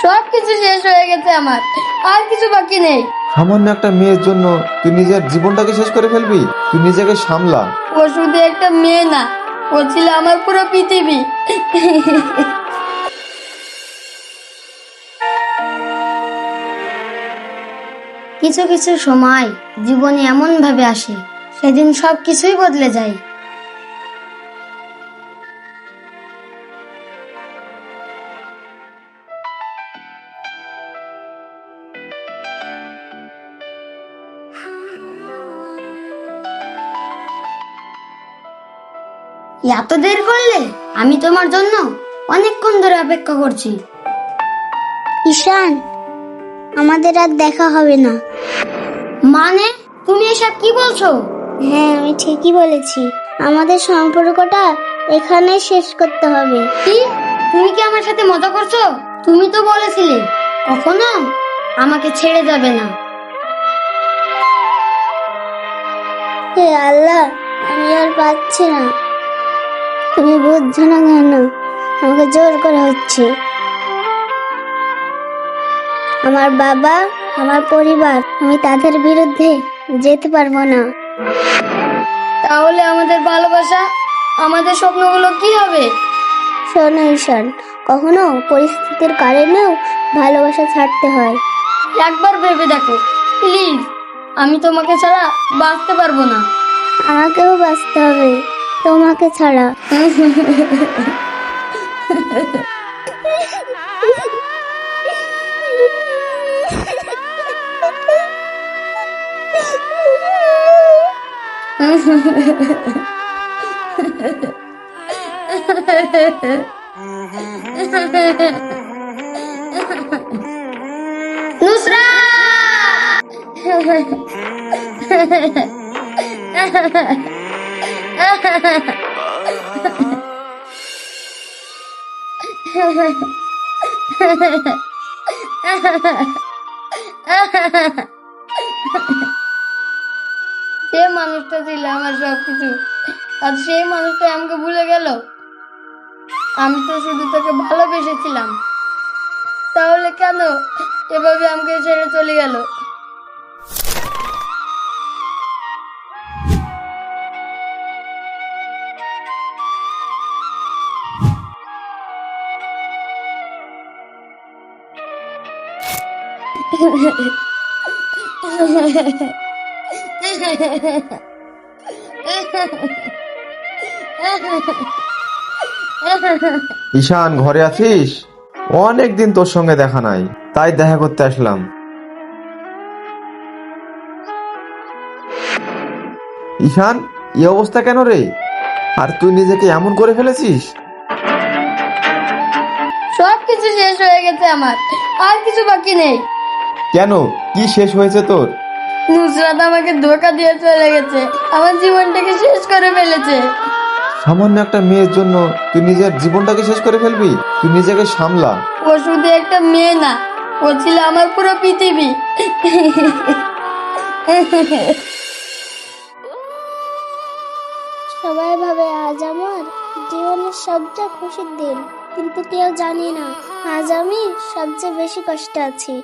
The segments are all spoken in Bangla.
সবকিছু শেষ হয়ে গেছে আমার, আর কিছু বাকি নেই। সামান্য একটা মেয়ের জন্য তুই নিজের জীবনটাকে শেষ করে ফেলবি? তুই নিজেকে সামলা। ও শুধু একটা মেয়ে না, ও ছিল আমার পুরো পৃথিবী। কিছু কিছু সময় জীবনে এমন ভাবে আসে, সেদিন সব কিছুই বদলে যায়। এত দেরি করলে? আমি তোমার জন্য অনেকক্ষণ ধরে অপেক্ষা করছি। ঈশান, আমাদের আর দেখা হবে না। মানে তুমি এসব কি বলছো? হ্যাঁ, আমি ঠিকই বলেছি। আমাদের সম্পর্কটা এখানে শেষ করতে হবে। কি? তুমি কি আমার সাথে মজা করছো? তুমি তো বলেছিলে কখনো আমাকে ছেড়ে যাবে না। হে আল্লাহ, আমি আর পাচ্ছি না। তুমি বুঝছো না কেন? আমাকে জোর করা হচ্ছে। আমার বাবা, আমার পরিবার, আমি তাদের বিরুদ্ধে যেতে পারবো না। তাহলে আমাদের ভালোবাসা, আমাদের স্বপ্নগুলো কি হবে? শোনো ঈশান, কখনো পরিস্থিতির কারণেও ভালোবাসা ছাড়তে হয়। একবার ভেবে দেখো প্লিজ, আমি তোমাকে ছাড়া বাঁচতে পারবো না। আমাকেও বাঁচতে হবে তোমাকে ছাড়া। যে মানুষটা ছিল আমার সবকিছু, আর সেই মানুষটা আমাকে ভুলে গেল। আমি তো শুধু তোকে ভালোবেসেছিলাম, তাহলে কেন এভাবে আমাকে ছেড়ে চলে গেল? ঈশান, ঘরে আছিস? অনেকদিন তোর সঙ্গে দেখা নাই, তাই দেখা করতে আসলাম। ঈশান, এই অবস্থা কেন রে? আর তুই নিজেকে এমন করে ফেলেছিস? সবকিছু শেষ হয়ে গেছে আমার, আর কিছু বাকি নেই। কেন, কি শেষ হয়েছে তোর? নুসরাত আমাকে ধোকা দিয়ে চলে গেছে, আমার জীবনটাকে শেষ করে ফেলেছে। সামান্য একটা মেয়ের জন্য তুই নিজের জীবনটাকে শেষ করে ফেলবি? তুই নিজেকে সামলা। ও শুধু একটা মেয়ে না, ও ছিল আমার পুরো পৃথিবী। সবাই ভাবে আজ আমার জীবনের সবচেয়ে খুশির দিন, কিন্তু কেউ জানি না আজ আমি সবচেয়ে বেশি কষ্টে আছি।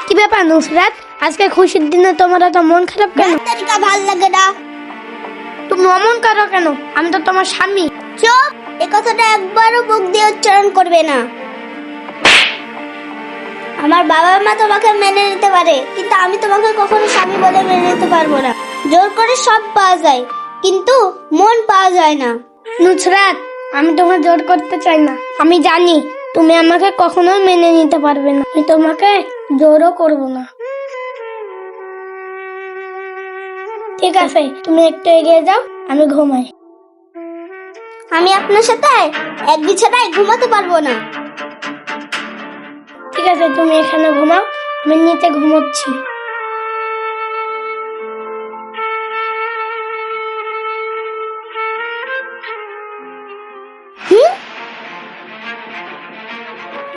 কি ব্যাপার নুসরাত, আজকে খুশির দিনে তোমার এত মন খারাপ কেন? ডাক্তারিকা ভাল লাগে না। তুমি অমন করো কেন? আমি তো তোমার স্বামী। চুপ! এ কথাটা একবারও মুখ দিয়ে উচ্চারণ করবে না। আমার বাবা মা তোমাকে মেনে নিতে পারে, কিন্তু আমি তোমাকে কখনো স্বামী বলে মেনে নিতে পারবো না। জোর করে সব পাওয়া যায়, কিন্তু মন পাওয়া যায় না। নুসরাত, আমি তোমাকে জোর করতে চাই না। আমি জানি তুমি আমাকে কখনোই মেনে নিতে পারবে না। আমি তোমাকে জোরও করব না। ঠিক আছে, তুমি একটু এগিয়ে যাও, আমি ঘুমাই। আমি আপনার সাথে এক বিছানায় ঘুমাতে পারবো না। ঠিক আছে, তুমি এখানে ঘুমাও, আমি নিচে ঘুমোচ্ছি।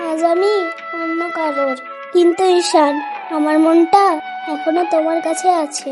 আজ আমি অন্য কারোর। কিন্তু ঈশান, আমার মনটা এখনো তোমার কাছে আছে।